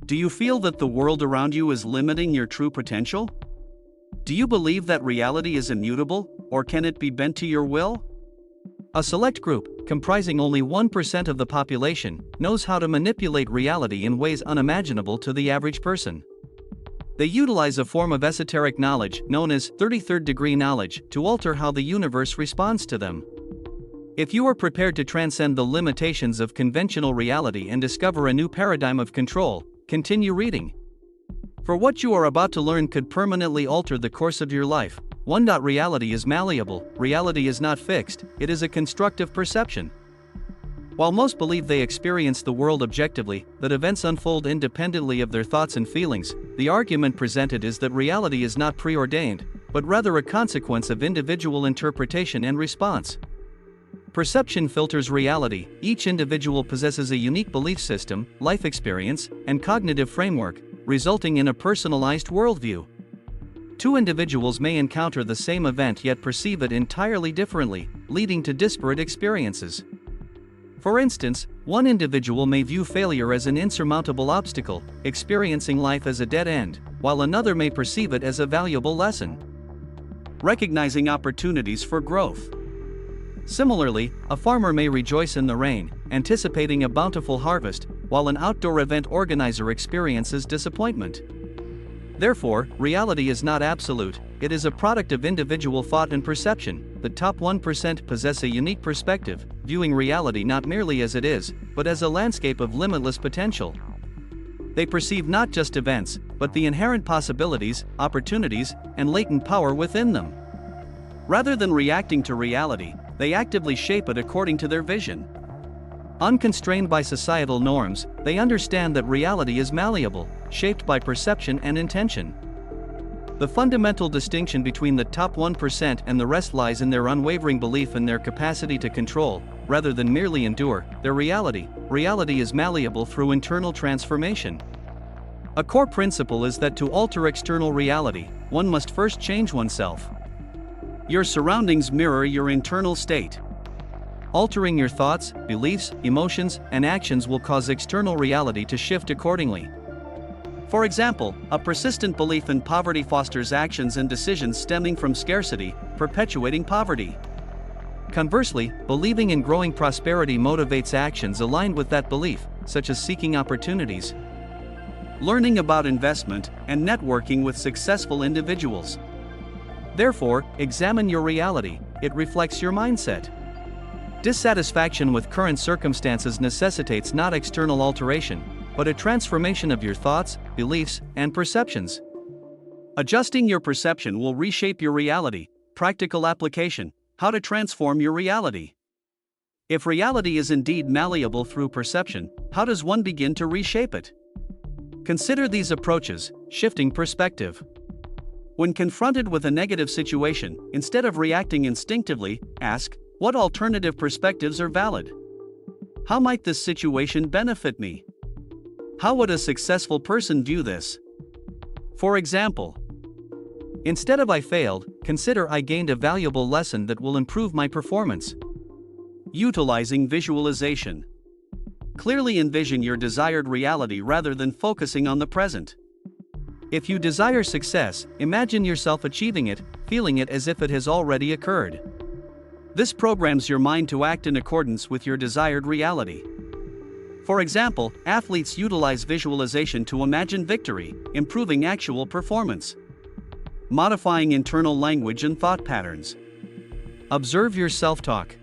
Do you feel that the world around you is limiting your true potential? Do you believe that reality is immutable, or can it be bent to your will? A select group, comprising only 1% of the population, knows how to manipulate reality in ways unimaginable to the average person. They utilize a form of esoteric knowledge known as 33rd degree knowledge to alter how the universe responds to them. If you are prepared to transcend the limitations of conventional reality and discover a new paradigm of control, continue reading. For what you are about to learn could permanently alter the course of your life. 1. Reality is malleable. Reality is not fixed, it is a constructive perception. While most believe they experience the world objectively, that events unfold independently of their thoughts and feelings, the argument presented is that reality is not preordained, but rather a consequence of individual interpretation and response. Perception filters reality. Each individual possesses a unique belief system, life experience, and cognitive framework, resulting in a personalized worldview. Two individuals may encounter the same event yet perceive it entirely differently, leading to disparate experiences. For instance, one individual may view failure as an insurmountable obstacle, experiencing life as a dead end, while another may perceive it as a valuable lesson. Recognizing opportunities for growth. Similarly, a farmer may rejoice in the rain, anticipating a bountiful harvest, while an outdoor event organizer experiences disappointment. Therefore, reality is not absolute, it is a product of individual thought and perception. The top 1% possess a unique perspective, viewing reality not merely as it is, but as a landscape of limitless potential. They perceive not just events, but the inherent possibilities, opportunities, and latent power within them. Rather than reacting to reality, they actively shape it according to their vision. Unconstrained by societal norms, they understand that reality is malleable, shaped by perception and intention. The fundamental distinction between the top 1% and the rest lies in their unwavering belief in their capacity to control, rather than merely endure, their reality. Reality is malleable through internal transformation. A core principle is that to alter external reality, one must first change oneself. Your surroundings mirror your internal state. Altering your thoughts, beliefs, emotions, and actions will cause external reality to shift accordingly. For example, a persistent belief in poverty fosters actions and decisions stemming from scarcity, perpetuating poverty. Conversely, believing in growing prosperity motivates actions aligned with that belief, such as seeking opportunities, learning about investment, and networking with successful individuals. Therefore, examine your reality, it reflects your mindset. Dissatisfaction with current circumstances necessitates not external alteration, but a transformation of your thoughts, beliefs, and perceptions. Adjusting your perception will reshape your reality. Practical application: how to transform your reality. If reality is indeed malleable through perception, how does one begin to reshape it? Consider these approaches. Shifting perspective. When confronted with a negative situation, instead of reacting instinctively, ask, what alternative perspectives are valid? How might this situation benefit me? How would a successful person view this? For example, instead of I failed, consider I gained a valuable lesson that will improve my performance. Utilizing visualization. Clearly envision your desired reality rather than focusing on the present. If you desire success, imagine yourself achieving it, feeling it as if it has already occurred. This programs your mind to act in accordance with your desired reality. For example, athletes utilize visualization to imagine victory, improving actual performance. Modifying internal language and thought patterns. Observe your self-talk.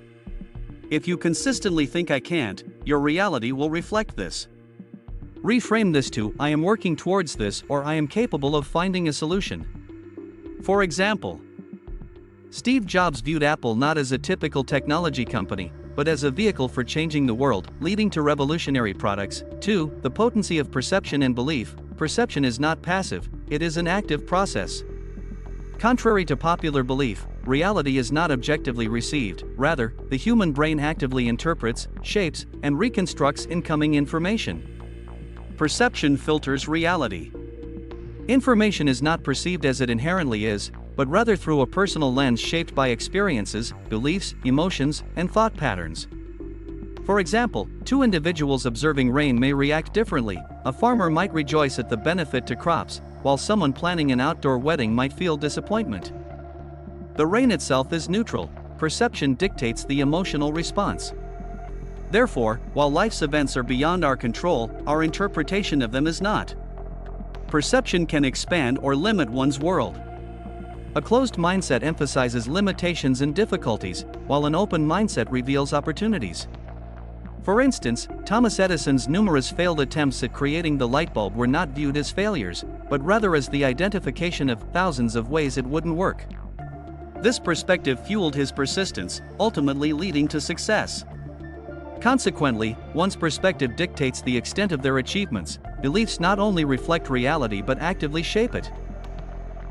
If you consistently think I can't, your reality will reflect this. Reframe this to, I am working towards this, or I am capable of finding a solution. For example, Steve Jobs viewed Apple not as a typical technology company, but as a vehicle for changing the world, leading to revolutionary products. 2. The potency of perception and belief. Perception is not passive, it is an active process. Contrary to popular belief, reality is not objectively received, rather, the human brain actively interprets, shapes, and reconstructs incoming information. Perception filters reality. Information is not perceived as it inherently is, but rather through a personal lens shaped by experiences, beliefs, emotions, and thought patterns. For example, two individuals observing rain may react differently. A farmer might rejoice at the benefit to crops, while someone planning an outdoor wedding might feel disappointment. The rain itself is neutral. Perception dictates the emotional response. Therefore, while life's events are beyond our control, our interpretation of them is not. Perception can expand or limit one's world. A closed mindset emphasizes limitations and difficulties, while an open mindset reveals opportunities. For instance, Thomas Edison's numerous failed attempts at creating the light bulb were not viewed as failures, but rather as the identification of thousands of ways it wouldn't work. This perspective fueled his persistence, ultimately leading to success. Consequently, one's perspective dictates the extent of their achievements. Beliefs not only reflect reality but actively shape it.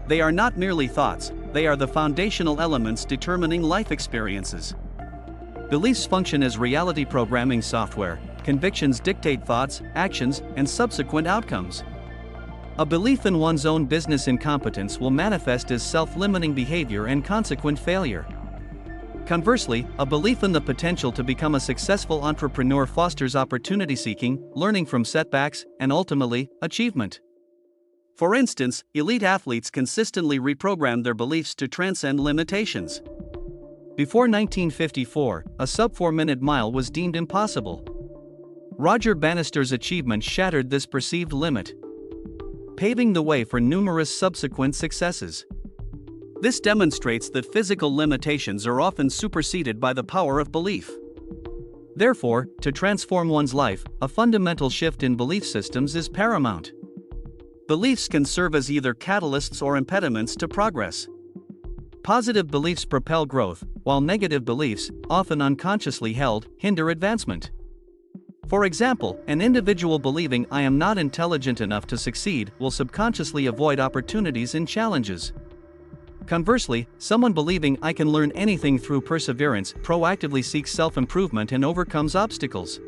They are not merely thoughts, they are the foundational elements determining life experiences. Beliefs function as reality programming software. Convictions dictate thoughts, actions, and subsequent outcomes. A belief in one's own business incompetence will manifest as self-limiting behavior and consequent failure. Conversely, a belief in the potential to become a successful entrepreneur fosters opportunity-seeking, learning from setbacks, and ultimately, achievement. For instance, elite athletes consistently reprogram their beliefs to transcend limitations. Before 1954, a sub-4-minute mile was deemed impossible. Roger Bannister's achievement shattered this perceived limit, paving the way for numerous subsequent successes. This demonstrates that physical limitations are often superseded by the power of belief. Therefore, to transform one's life, a fundamental shift in belief systems is paramount. Beliefs can serve as either catalysts or impediments to progress. Positive beliefs propel growth, while negative beliefs, often unconsciously held, hinder advancement. For example, an individual believing "I am not intelligent enough to succeed" will subconsciously avoid opportunities and challenges. Conversely, someone believing "I can learn anything through perseverance" proactively seeks self-improvement and overcomes obstacles.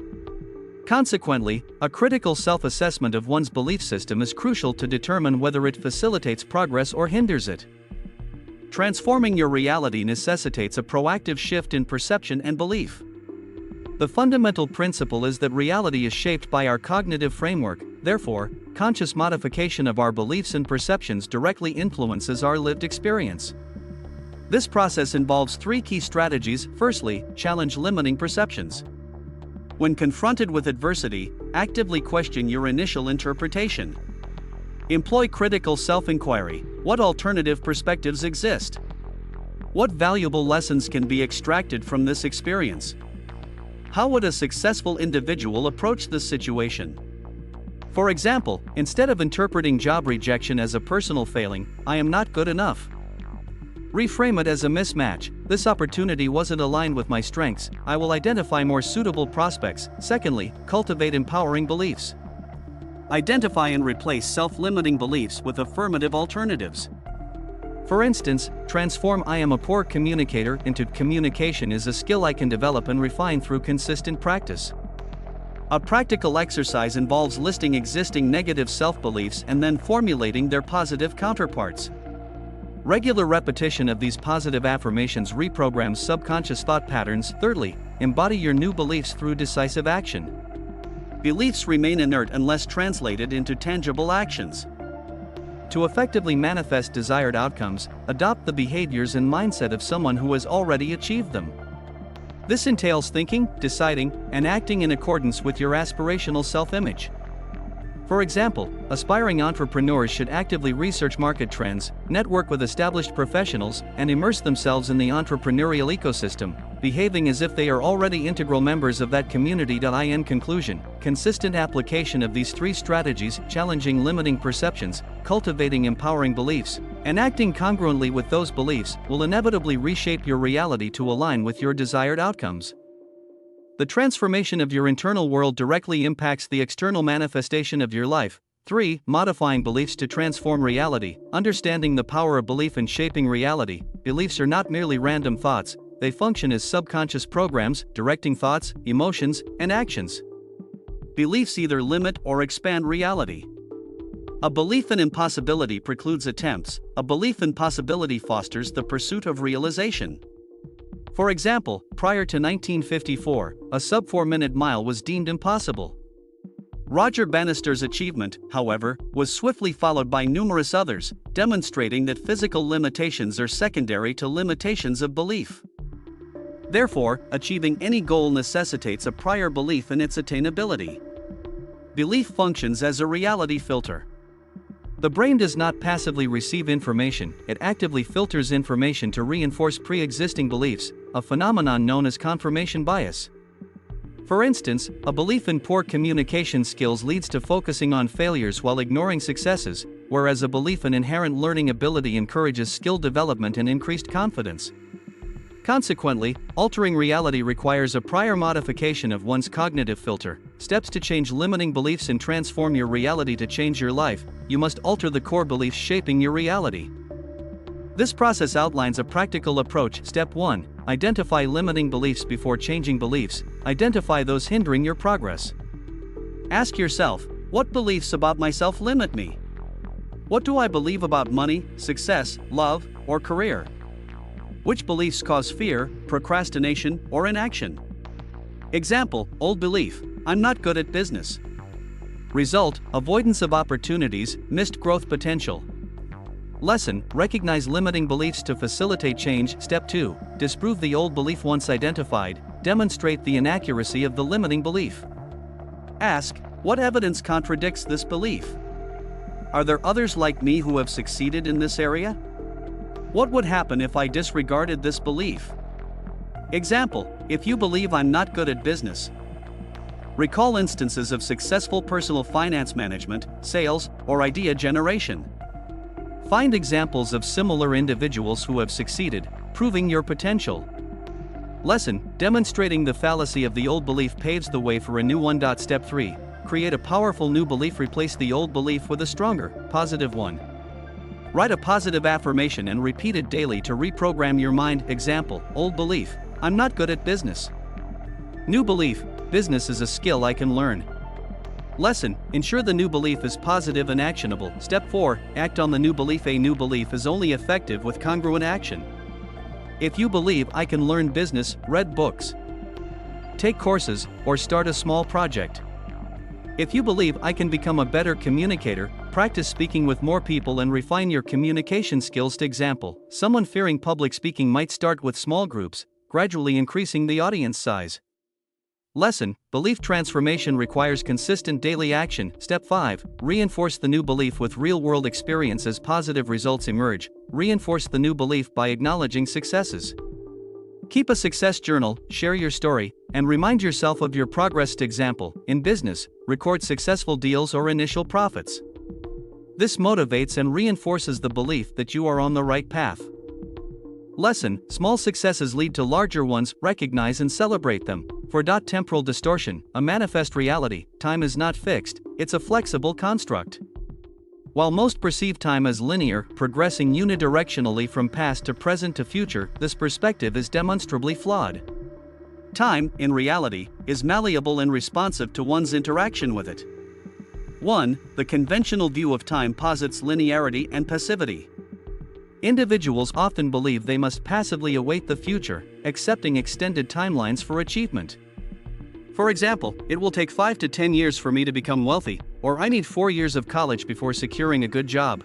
Consequently, a critical self-assessment of one's belief system is crucial to determine whether it facilitates progress or hinders it. Transforming your reality necessitates a proactive shift in perception and belief. The fundamental principle is that reality is shaped by our cognitive framework. Therefore, conscious modification of our beliefs and perceptions directly influences our lived experience. This process involves three key strategies. Firstly, challenge limiting perceptions. When confronted with adversity, actively question your initial interpretation. Employ critical self-inquiry. What alternative perspectives exist? What valuable lessons can be extracted from this experience? How would a successful individual approach this situation? For example, instead of interpreting job rejection as a personal failing, "I am not good enough," reframe it as a mismatch. "This opportunity wasn't aligned with my strengths. I will identify more suitable prospects." Secondly, cultivate empowering beliefs. Identify and replace self-limiting beliefs with affirmative alternatives. For instance, transform "I am a poor communicator" into "Communication is a skill I can develop and refine through consistent practice." A practical exercise involves listing existing negative self-beliefs and then formulating their positive counterparts. Regular repetition of these positive affirmations reprograms subconscious thought patterns. Thirdly, embody your new beliefs through decisive action. Beliefs remain inert unless translated into tangible actions. To effectively manifest desired outcomes, adopt the behaviors and mindset of someone who has already achieved them. This entails thinking, deciding, and acting in accordance with your aspirational self-image. For example, aspiring entrepreneurs should actively research market trends, network with established professionals, and immerse themselves in the entrepreneurial ecosystem, behaving as if they are already integral members of that community. In conclusion, consistent application of these three strategies, challenging limiting perceptions, cultivating empowering beliefs, and acting congruently with those beliefs, will inevitably reshape your reality to align with your desired outcomes. The transformation of your internal world directly impacts the external manifestation of your life. 3. Modifying beliefs to transform reality. Understanding the power of belief in shaping reality. Beliefs are not merely random thoughts, they function as subconscious programs, directing thoughts, emotions, and actions. Beliefs either limit or expand reality. A belief in impossibility precludes attempts, a belief in possibility fosters the pursuit of realization. For example, prior to 1954, a sub 4-minute mile was deemed impossible. Roger Bannister's achievement, however, was swiftly followed by numerous others, demonstrating that physical limitations are secondary to limitations of belief. Therefore, achieving any goal necessitates a prior belief in its attainability. Belief functions as a reality filter. The brain does not passively receive information, it actively filters information to reinforce pre-existing beliefs, a phenomenon known as confirmation bias. For instance, a belief in poor communication skills leads to focusing on failures while ignoring successes, whereas a belief in inherent learning ability encourages skill development and increased confidence. Consequently, altering reality requires a prior modification of one's cognitive filter. Steps to change limiting beliefs and transform your reality. To change your life, you must alter the core beliefs shaping your reality. This process outlines a practical approach. Step 1. Identify limiting beliefs before changing beliefs. Identify those hindering your progress. Ask yourself, what beliefs about myself limit me? What do I believe about money, success, love, or career? Which beliefs cause fear, procrastination, or inaction? Example, old belief, I'm not good at business. Result, avoidance of opportunities, missed growth potential. Lesson, recognize limiting beliefs to facilitate change. Step 2, disprove the old belief once identified, demonstrate the inaccuracy of the limiting belief. Ask, what evidence contradicts this belief? Are there others like me who have succeeded in this area? What would happen if I disregarded this belief? Example, if you believe I'm not good at business. Recall instances of successful personal finance management, sales, or idea generation. Find examples of similar individuals who have succeeded, proving your potential. Lesson, demonstrating the fallacy of the old belief paves the way for a new one. Step 3, create a powerful new belief. Replace the old belief with a stronger, positive one. Write a positive affirmation and repeat it daily to reprogram your mind. Example, old belief, I'm not good at business. New belief, business is a skill I can learn. Lesson, ensure the new belief is positive and actionable. Step 4, act on the new belief. A new belief is only effective with congruent action. If you believe I can learn business, read books, take courses, or start a small project. If you believe I can become a better communicator, practice speaking with more people and refine your communication skills. Example, someone fearing public speaking might start with small groups, gradually increasing the audience size. Lesson, belief transformation requires consistent daily action. Step 5, reinforce the new belief with real-world experience. As positive results emerge, reinforce the new belief by acknowledging successes. Keep a success journal, share your story, and remind yourself of your progress. Example, in business, record successful deals or initial profits. This motivates and reinforces the belief that you are on the right path. Lesson, small successes lead to larger ones. Recognize and celebrate them. For temporal distortion, a manifest reality, time is not fixed, it's a flexible construct. While most perceive time as linear, progressing unidirectionally from past to present to future, this perspective is demonstrably flawed. Time, in reality, is malleable and responsive to one's interaction with it. 1. The conventional view of time posits linearity and passivity. Individuals often believe they must passively await the future, accepting extended timelines for achievement. For example, it will take 5 to 10 years for me to become wealthy, or I need 4 years of college before securing a good job.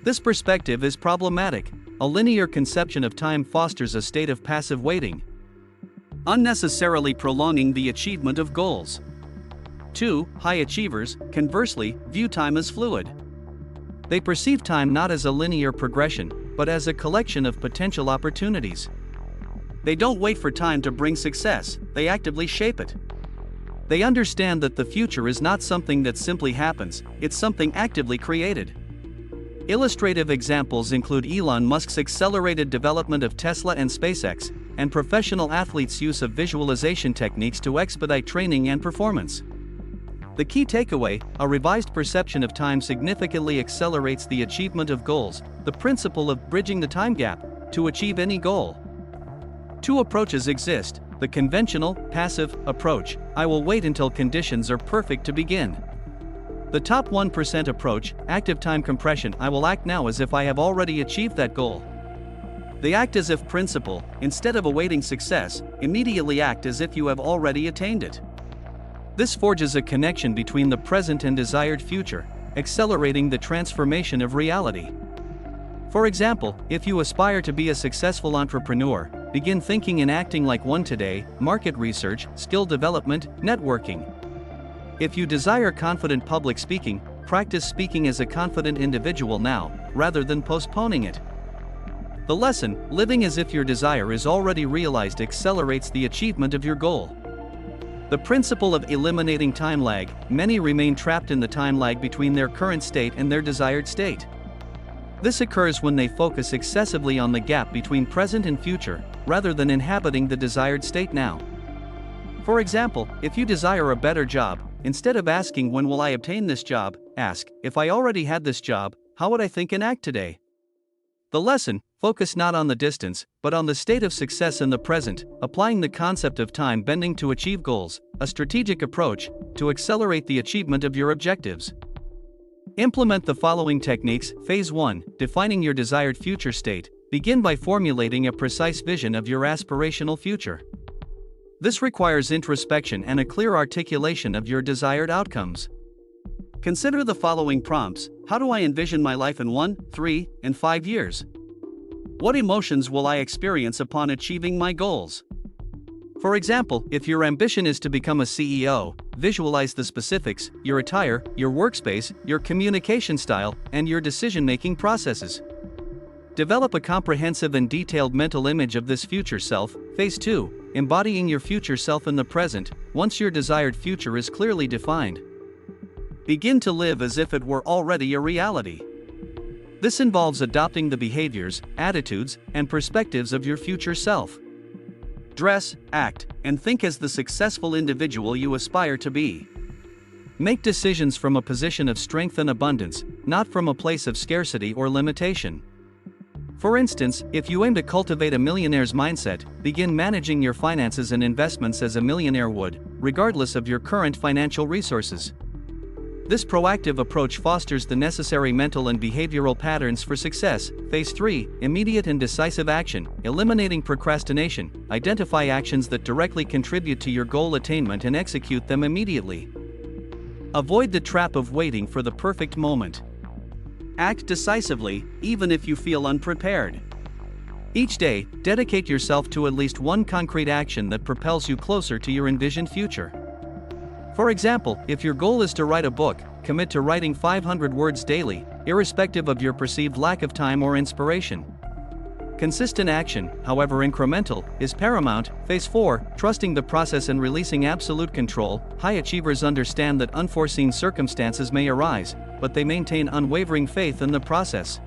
This perspective is problematic. A linear conception of time fosters a state of passive waiting, unnecessarily prolonging the achievement of goals. 2. High achievers, conversely, view time as fluid. They perceive time not as a linear progression, but as a collection of potential opportunities. They don't wait for time to bring success, they actively shape it. They understand that the future is not something that simply happens, it's something actively created. Illustrative examples include Elon Musk's accelerated development of Tesla and SpaceX, and professional athletes' use of visualization techniques to expedite training and performance. The key takeaway, a revised perception of time significantly accelerates the achievement of goals, the principle of bridging the time gap, to achieve any goal. 2 approaches exist, the conventional, passive, approach, I will wait until conditions are perfect to begin. The top 1% approach, active time compression, I will act now as if I have already achieved that goal. They act as if principle, instead of awaiting success, immediately act as if you have already attained it. This forges a connection between the present and desired future, accelerating the transformation of reality. For example, if you aspire to be a successful entrepreneur, begin thinking and acting like one today: market research, skill development, networking. If you desire confident public speaking, practice speaking as a confident individual now, rather than postponing it. The lesson: living as if your desire is already realized accelerates the achievement of your goal. The principle of eliminating time lag: many remain trapped in the time lag between their current state and their desired state. This occurs when they focus excessively on the gap between present and future, rather than inhabiting the desired state now. For example, if you desire a better job, instead of asking when will I obtain this job, ask, if I already had this job, how would I think and act today? The lesson: focus not on the distance, but on the state of success in the present, applying the concept of time bending to achieve goals, a strategic approach to accelerate the achievement of your objectives. Implement the following techniques. Phase 1: defining your desired future state. Begin by formulating a precise vision of your aspirational future. This requires introspection and a clear articulation of your desired outcomes. Consider the following prompts: how do I envision my life in 1, 3, and 5 years? What emotions will I experience upon achieving my goals? For example, if your ambition is to become a CEO, visualize the specifics: your attire, your workspace, your communication style, and your decision-making processes. Develop a comprehensive and detailed mental image of this future self. Phase 2: embodying your future self in the present. Once your desired future is clearly defined, begin to live as if it were already a reality. This involves adopting the behaviors, attitudes, and perspectives of your future self. Dress, act, and think as the successful individual you aspire to be. Make decisions from a position of strength and abundance, not from a place of scarcity or limitation. For instance, if you aim to cultivate a millionaire's mindset, begin managing your finances and investments as a millionaire would, regardless of your current financial resources. This proactive approach fosters the necessary mental and behavioral patterns for success. Phase 3: immediate and decisive action. Eliminating procrastination. Identify actions that directly contribute to your goal attainment and execute them immediately. Avoid the trap of waiting for the perfect moment. Act decisively, even if you feel unprepared. Each day, dedicate yourself to at least one concrete action that propels you closer to your envisioned future. For example, if your goal is to write a book, commit to writing 500 words daily, irrespective of your perceived lack of time or inspiration. Consistent action, however incremental, is paramount. Phase 4: trusting the process and releasing absolute control. High achievers understand that unforeseen circumstances may arise, but they maintain unwavering faith in the process.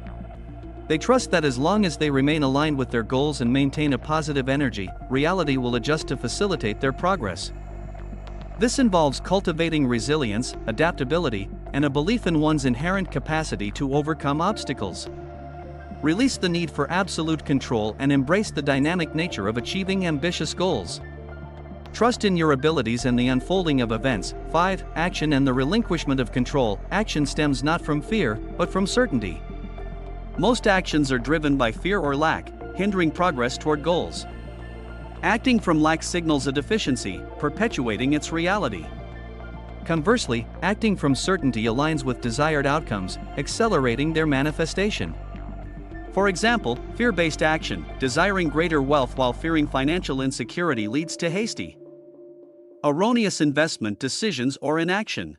They trust that as long as they remain aligned with their goals and maintain a positive energy, reality will adjust to facilitate their progress. This involves cultivating resilience, adaptability, and a belief in one's inherent capacity to overcome obstacles. Release the need for absolute control and embrace the dynamic nature of achieving ambitious goals. Trust in your abilities and the unfolding of events. 5. Action and the relinquishment of control. Action stems not from fear, but from certainty. Most actions are driven by fear or lack, hindering progress toward goals. Acting from lack signals a deficiency, perpetuating its reality. Conversely, acting from certainty aligns with desired outcomes, accelerating their manifestation. For example, fear-based action, desiring greater wealth while fearing financial insecurity, leads to hasty, erroneous investment decisions or inaction.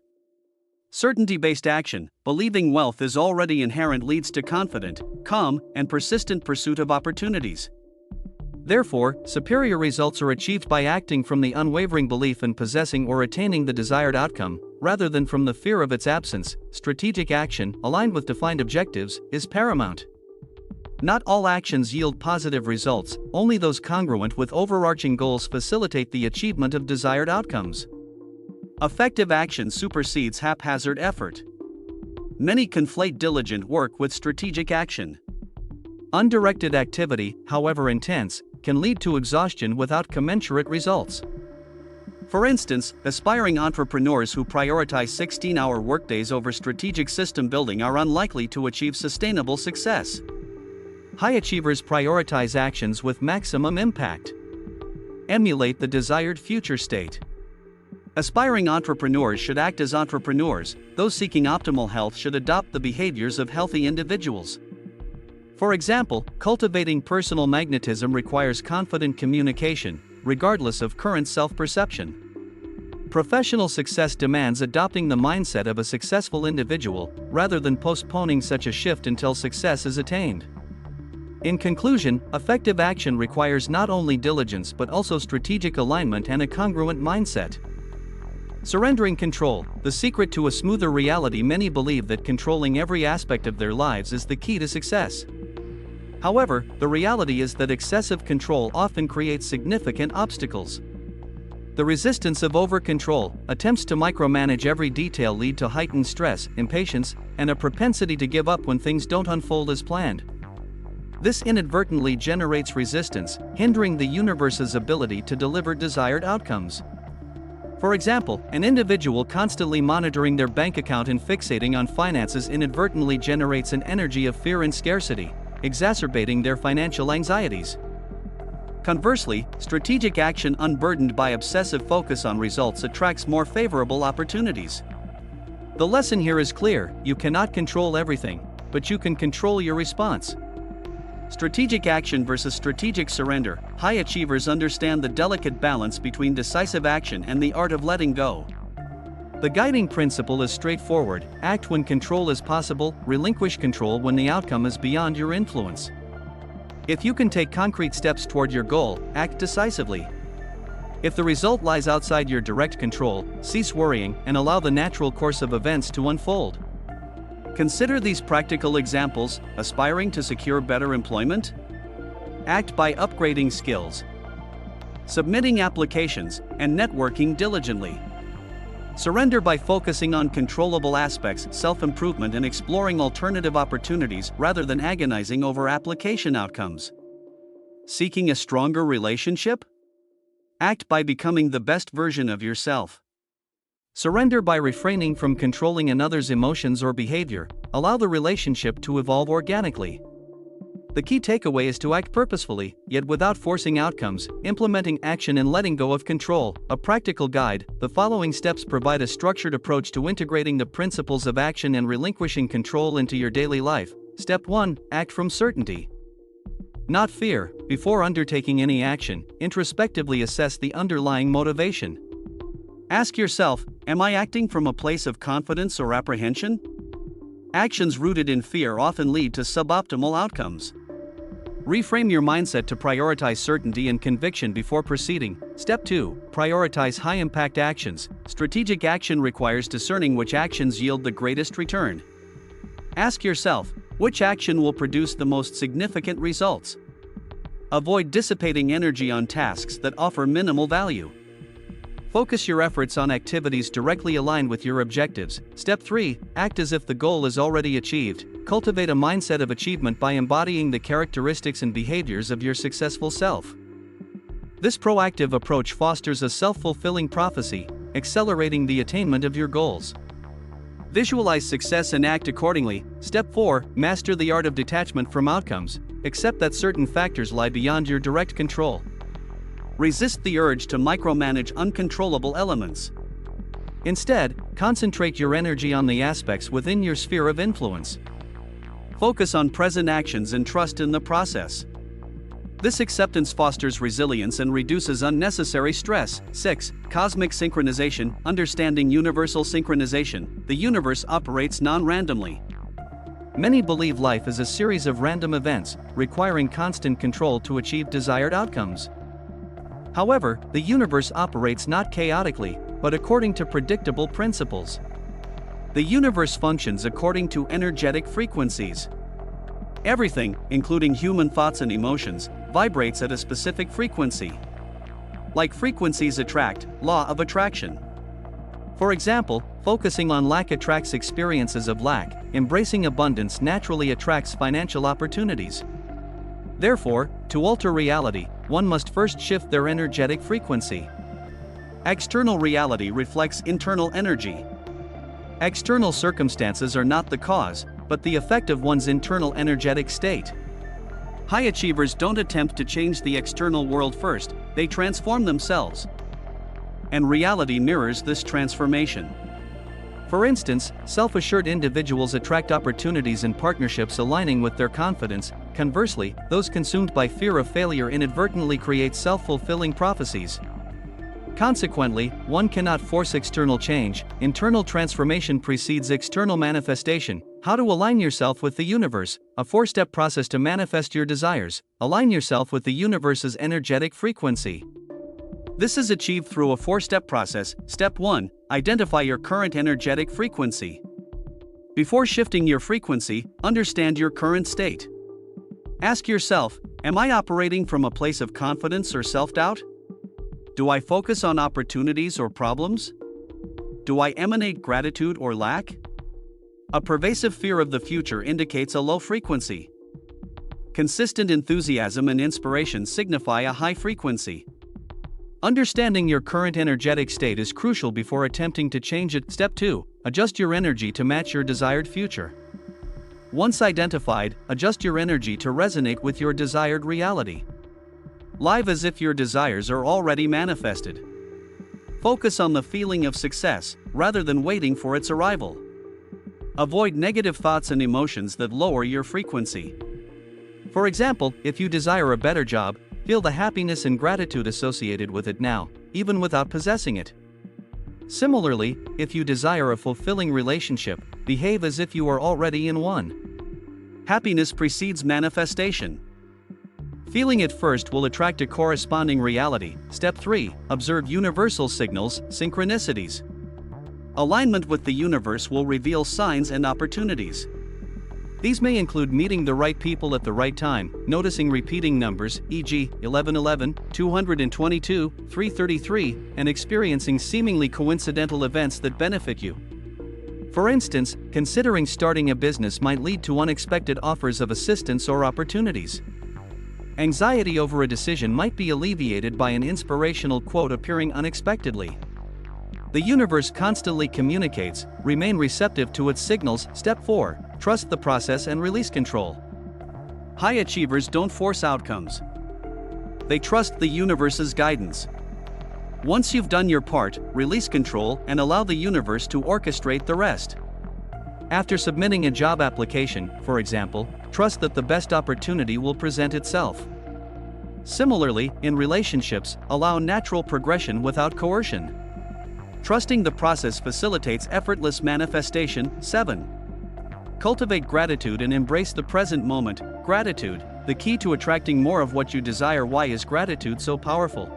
Certainty-based action, believing wealth is already inherent, leads to confident, calm, and persistent pursuit of opportunities. Therefore, superior results are achieved by acting from the unwavering belief in possessing or attaining the desired outcome, rather than from the fear of its absence. Strategic action, aligned with defined objectives, is paramount. Not all actions yield positive results, only those congruent with overarching goals facilitate the achievement of desired outcomes. Effective action supersedes haphazard effort. Many conflate diligent work with strategic action. Undirected activity, however intense, can lead to exhaustion without commensurate results. For instance, aspiring entrepreneurs who prioritize 16-hour workdays over strategic system building are unlikely to achieve sustainable success. High achievers prioritize actions with maximum impact. Emulate the desired future state. Aspiring entrepreneurs should act as entrepreneurs, those seeking optimal health should adopt the behaviors of healthy individuals. For example, cultivating personal magnetism requires confident communication, regardless of current self-perception. Professional success demands adopting the mindset of a successful individual, rather than postponing such a shift until success is attained. In conclusion, effective action requires not only diligence but also strategic alignment and a congruent mindset. Surrendering control, the secret to a smoother reality. Many believe that controlling every aspect of their lives is the key to success. However, the reality is that excessive control often creates significant obstacles. The resistance of over-control, attempts to micromanage every detail lead to heightened stress, impatience, and a propensity to give up when things don't unfold as planned. This inadvertently generates resistance, hindering the universe's ability to deliver desired outcomes. For example, an individual constantly monitoring their bank account and fixating on finances inadvertently generates an energy of fear and scarcity, exacerbating their financial anxieties. Conversely, strategic action unburdened by obsessive focus on results attracts more favorable opportunities. The lesson here is clear: you cannot control everything, but you can control your response. Strategic action versus strategic surrender. High achievers understand the delicate balance between decisive action and the art of letting go. The guiding principle is straightforward: act when control is possible, relinquish control when the outcome is beyond your influence. If you can take concrete steps toward your goal, act decisively. If the result lies outside your direct control, cease worrying and allow the natural course of events to unfold. Consider these practical examples: aspiring to secure better employment? Act by upgrading skills, submitting applications, and networking diligently. Surrender by focusing on controllable aspects, self-improvement, and exploring alternative opportunities rather than agonizing over application outcomes. Seeking a stronger relationship? Act by becoming the best version of yourself. Surrender by refraining from controlling another's emotions or behavior, allow the relationship to evolve organically. The key takeaway is to act purposefully, yet without forcing outcomes, implementing action and letting go of control. A practical guide: the following steps provide a structured approach to integrating the principles of action and relinquishing control into your daily life. Step 1. Act from certainty, not fear. Before undertaking any action, introspectively assess the underlying motivation. Ask yourself, am I acting from a place of confidence or apprehension? Actions rooted in fear often lead to suboptimal outcomes. Reframe your mindset to prioritize certainty and conviction before proceeding. Step 2. Prioritize high-impact actions. Strategic action requires discerning which actions yield the greatest return. Ask yourself, which action will produce the most significant results? Avoid dissipating energy on tasks that offer minimal value. Focus your efforts on activities directly aligned with your objectives. Step 3. Act as if the goal is already achieved. Cultivate a mindset of achievement by embodying the characteristics and behaviors of your successful self. This proactive approach fosters a self-fulfilling prophecy, accelerating the attainment of your goals. Visualize success and act accordingly. Step 4. Master the art of detachment from outcomes. Accept that certain factors lie beyond your direct control. Resist the urge to micromanage uncontrollable elements. Instead, concentrate your energy on the aspects within your sphere of influence. Focus on present actions and trust in the process. This acceptance fosters resilience and reduces unnecessary stress. 6. Cosmic synchronization. Understanding universal synchronization. The universe operates non-randomly. Many believe life is a series of random events, requiring constant control to achieve desired outcomes. However, the universe operates not chaotically, but according to predictable principles. The universe functions according to energetic frequencies. Everything, including human thoughts and emotions, vibrates at a specific frequency. Like frequencies attract, law of attraction. For example, focusing on lack attracts experiences of lack, embracing abundance naturally attracts financial opportunities. Therefore, to alter reality, one must first shift their energetic frequency. External reality reflects internal energy. External circumstances are not the cause, but the effect of one's internal energetic state. High achievers don't attempt to change the external world first, they transform themselves. And reality mirrors this transformation. For instance, self-assured individuals attract opportunities and partnerships aligning with their confidence. Conversely, those consumed by fear of failure inadvertently create self-fulfilling prophecies. Consequently, one cannot force external change. Internal transformation precedes external manifestation. How to align yourself with the universe, a 4-step process to manifest your desires. Align yourself with the universe's energetic frequency. This is achieved through a 4-step process. Step 1. Identify your current energetic frequency. Before shifting your frequency, understand your current state. Ask yourself, am I operating from a place of confidence or self-doubt? Do I focus on opportunities or problems? Do I emanate gratitude or lack? A pervasive fear of the future indicates a low frequency. Consistent enthusiasm and inspiration signify a high frequency. Understanding your current energetic state is crucial before attempting to change it. Step 2. Adjust your energy to match your desired future. Once identified, adjust your energy to resonate with your desired reality. Live as if your desires are already manifested. Focus on the feeling of success, rather than waiting for its arrival. Avoid negative thoughts and emotions that lower your frequency. For example, if you desire a better job, feel the happiness and gratitude associated with it now, even without possessing it. Similarly, if you desire a fulfilling relationship, behave as if you are already in one. Happiness precedes manifestation. Feeling it first will attract a corresponding reality. Step 3. Observe universal signals, synchronicities. Alignment with the universe will reveal signs and opportunities. These may include meeting the right people at the right time, noticing repeating numbers, e.g., 1111, 222, 333, and experiencing seemingly coincidental events that benefit you. For instance, considering starting a business might lead to unexpected offers of assistance or opportunities. Anxiety over a decision might be alleviated by an inspirational quote appearing unexpectedly. The universe constantly communicates. Remain receptive to its signals. Step 4. Trust the process and release control. High achievers don't force outcomes. They trust the universe's guidance. Once you've done your part, release control and allow the universe to orchestrate the rest. After submitting a job application, for example, trust that the best opportunity will present itself. Similarly, in relationships, allow natural progression without coercion. Trusting the process facilitates effortless manifestation. 7. Cultivate gratitude and embrace the present moment. Gratitude, the key to attracting more of what you desire. Why is gratitude so powerful?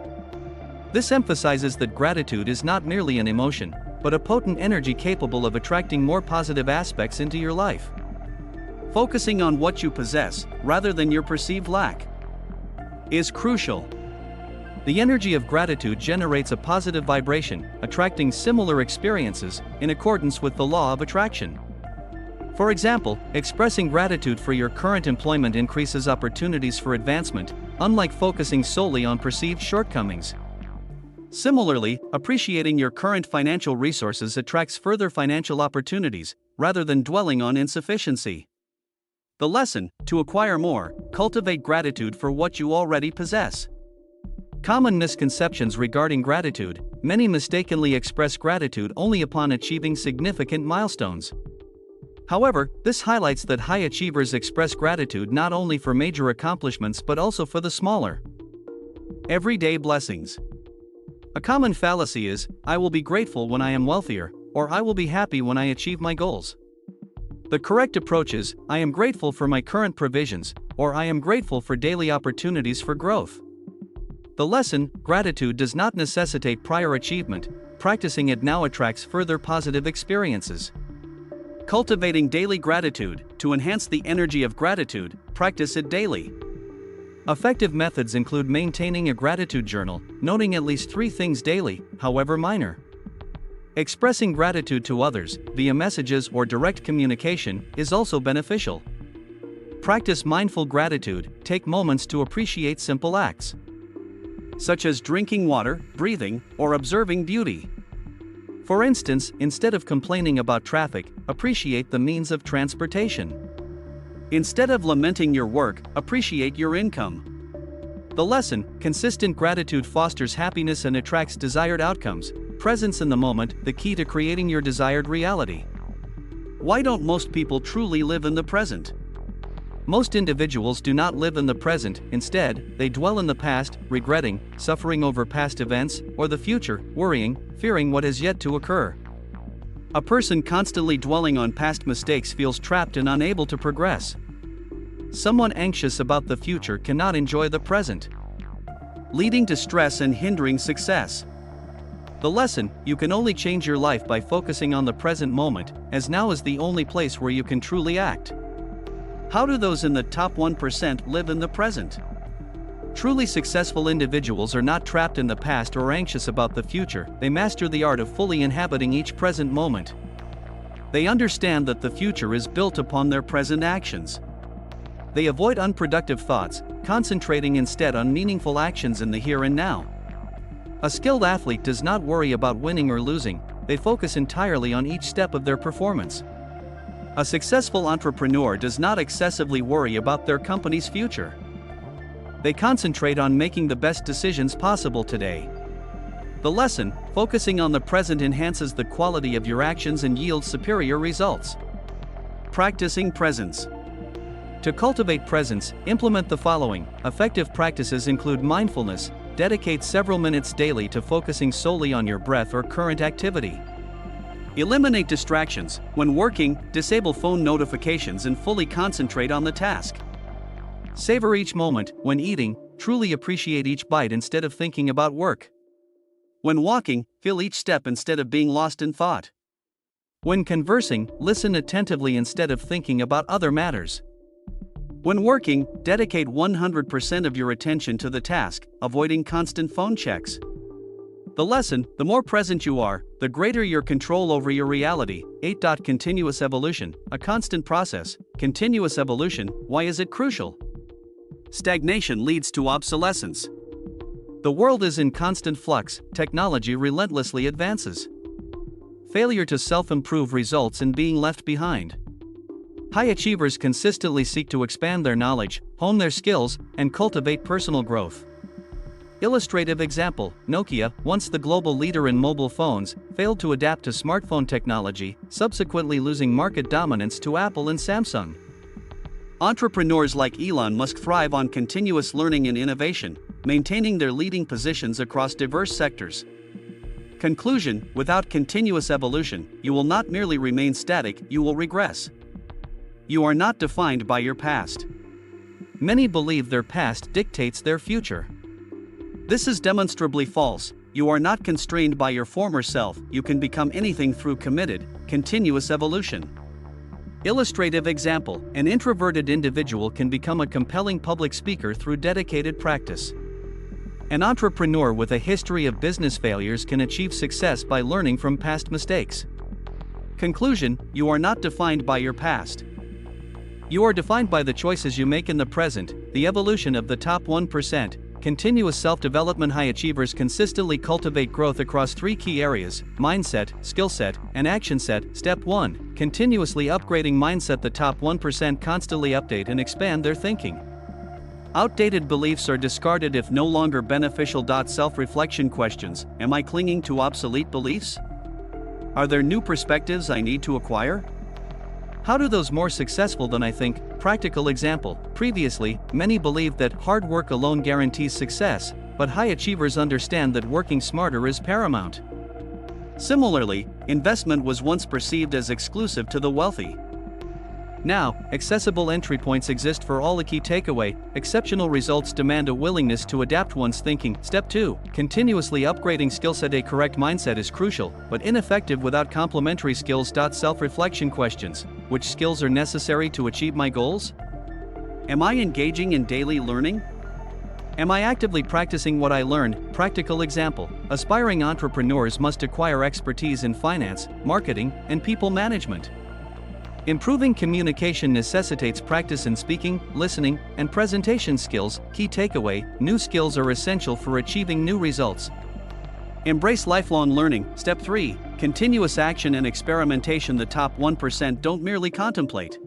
This emphasizes that gratitude is not merely an emotion, but a potent energy capable of attracting more positive aspects into your life. Focusing on what you possess, rather than your perceived lack, is crucial. The energy of gratitude generates a positive vibration, attracting similar experiences, in accordance with the law of attraction. For example, expressing gratitude for your current employment increases opportunities for advancement, unlike focusing solely on perceived shortcomings. Similarly, appreciating your current financial resources attracts further financial opportunities, rather than dwelling on insufficiency. The lesson: to acquire more, cultivate gratitude for what you already possess. Common misconceptions regarding gratitude: many mistakenly express gratitude only upon achieving significant milestones. However, this highlights that high achievers express gratitude not only for major accomplishments but also for the smaller, everyday blessings. A common fallacy is, I will be grateful when I am wealthier, or I will be happy when I achieve my goals. The correct approach is, I am grateful for my current provisions, or I am grateful for daily opportunities for growth. The lesson: gratitude does not necessitate prior achievement, practicing it now attracts further positive experiences. Cultivating daily gratitude: to enhance the energy of gratitude, practice it daily. Effective methods include maintaining a gratitude journal, noting at least 3 things daily, however minor. Expressing gratitude to others, via messages or direct communication, is also beneficial. Practice mindful gratitude: take moments to appreciate simple acts, such as drinking water, breathing, or observing beauty. For instance, instead of complaining about traffic, appreciate the means of transportation. Instead of lamenting your work, appreciate your income. The lesson: consistent gratitude fosters happiness and attracts desired outcomes. Presence in the moment, the key to creating your desired reality. Why don't most people truly live in the present? Most individuals do not live in the present. Instead, they dwell in the past, regretting, suffering over past events, or the future, worrying, fearing what has yet to occur. A person constantly dwelling on past mistakes feels trapped and unable to progress. Someone anxious about the future cannot enjoy the present, leading to stress and hindering success. The lesson: you can only change your life by focusing on the present moment, as now is the only place where you can truly act. How do those in the top 1% live in the present? Truly successful individuals are not trapped in the past or anxious about the future. They master the art of fully inhabiting each present moment. They understand that the future is built upon their present actions. They avoid unproductive thoughts, concentrating instead on meaningful actions in the here and now. A skilled athlete does not worry about winning or losing, they focus entirely on each step of their performance. A successful entrepreneur does not excessively worry about their company's future. They concentrate on making the best decisions possible today. The lesson: focusing on the present enhances the quality of your actions and yields superior results. Practicing presence. To cultivate presence, implement the following. Effective practices include mindfulness. Dedicate several minutes daily to focusing solely on your breath or current activity. Eliminate distractions. When working, disable phone notifications and fully concentrate on the task. Savor each moment. When eating, truly appreciate each bite instead of thinking about work. When walking, feel each step instead of being lost in thought. When conversing, listen attentively instead of thinking about other matters. When working, dedicate 100% of your attention to the task, avoiding constant phone checks. The lesson: the more present you are, the greater your control over your reality. 8. Continuous evolution, a constant process. Continuous evolution, why is it crucial? Stagnation leads to obsolescence. The world is in constant flux, technology relentlessly advances. Failure to self-improve results in being left behind. High achievers consistently seek to expand their knowledge, hone their skills, and cultivate personal growth. Illustrative example: Nokia, once the global leader in mobile phones, failed to adapt to smartphone technology, subsequently losing market dominance to Apple and Samsung. Entrepreneurs like Elon Musk thrive on continuous learning and innovation, maintaining their leading positions across diverse sectors. Conclusion: without continuous evolution, you will not merely remain static, you will regress. You are not defined by your past. Many believe their past dictates their future. This is demonstrably false. You are not constrained by your former self, you can become anything through committed, continuous evolution. Illustrative example: an introverted individual can become a compelling public speaker through dedicated practice. An entrepreneur with a history of business failures can achieve success by learning from past mistakes. Conclusion: you are not defined by your past. You are defined by the choices you make in the present. The evolution of the top 1%. Continuous self-development. High achievers consistently cultivate growth across 3 key areas: mindset, skill set, and action set. Step 1. Continuously upgrading mindset. The top 1% constantly update and expand their thinking. Outdated beliefs are discarded if no longer beneficial. Self-reflection questions: am I clinging to obsolete beliefs? Are there new perspectives I need to acquire? How do those more successful than I think? Practical example: previously, many believed that hard work alone guarantees success, but high achievers understand that working smarter is paramount. Similarly, investment was once perceived as exclusive to the wealthy. Now, accessible entry points exist for all. A key takeaway: exceptional results demand a willingness to adapt one's thinking. Step 2. Continuously upgrading skill set. A correct mindset is crucial, but ineffective without complementary skills. Self-reflection questions: which skills are necessary to achieve my goals? Am I engaging in daily learning? Am I actively practicing what I learned? Practical example: aspiring entrepreneurs must acquire expertise in finance, marketing, and people management. Improving communication necessitates practice in speaking, listening, and presentation skills. Key takeaway: new skills are essential for achieving new results. Embrace lifelong learning. Step 3. Continuous action and experimentation. The top 1% don't merely contemplate.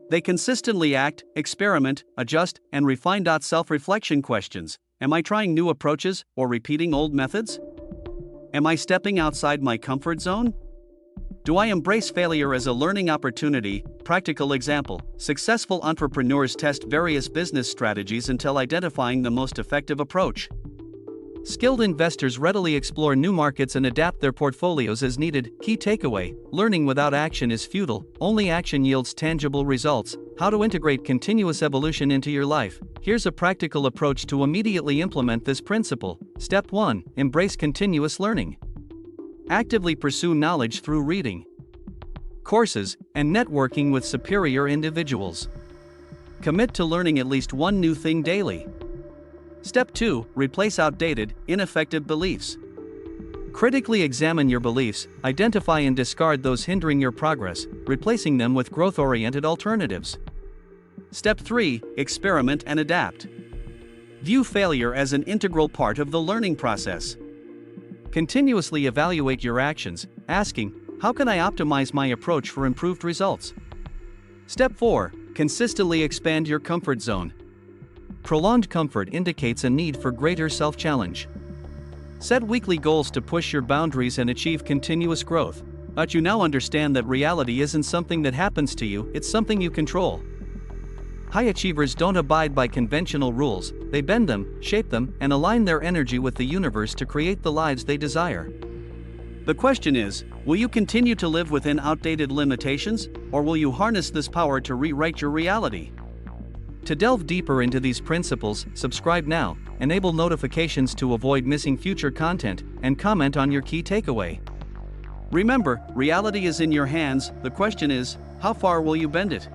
They consistently act, experiment, adjust, and refine. Self-reflection questions. Am I trying new approaches or repeating old methods? Am I stepping outside my comfort zone? Do I embrace failure as a learning opportunity? Practical example: successful entrepreneurs test various business strategies until identifying the most effective approach. Skilled investors readily explore new markets and adapt their portfolios as needed. Key takeaway: learning without action is futile, only action yields tangible results. How to integrate continuous evolution into your life. Here's a practical approach to immediately implement this principle. Step 1: embrace continuous learning. Actively pursue knowledge through reading, courses, and networking with superior individuals. Commit to learning at least one new thing daily. Step 2: replace outdated, ineffective beliefs. Critically examine your beliefs, identify and discard those hindering your progress, replacing them with growth-oriented alternatives. Step 3: experiment and adapt. View failure as an integral part of the learning process. Continuously evaluate your actions, asking, how can I optimize my approach for improved results? Step 4: consistently expand your comfort zone. Prolonged comfort indicates a need for greater self-challenge. Set weekly goals to push your boundaries and achieve continuous growth. But you now understand that reality isn't something that happens to you, it's something you control. High achievers don't abide by conventional rules, they bend them, shape them, and align their energy with the universe to create the lives they desire. The question is, will you continue to live within outdated limitations, or will you harness this power to rewrite your reality? To delve deeper into these principles, subscribe now, enable notifications to avoid missing future content, and comment on your key takeaway. Remember, reality is in your hands. The question is, how far will you bend it?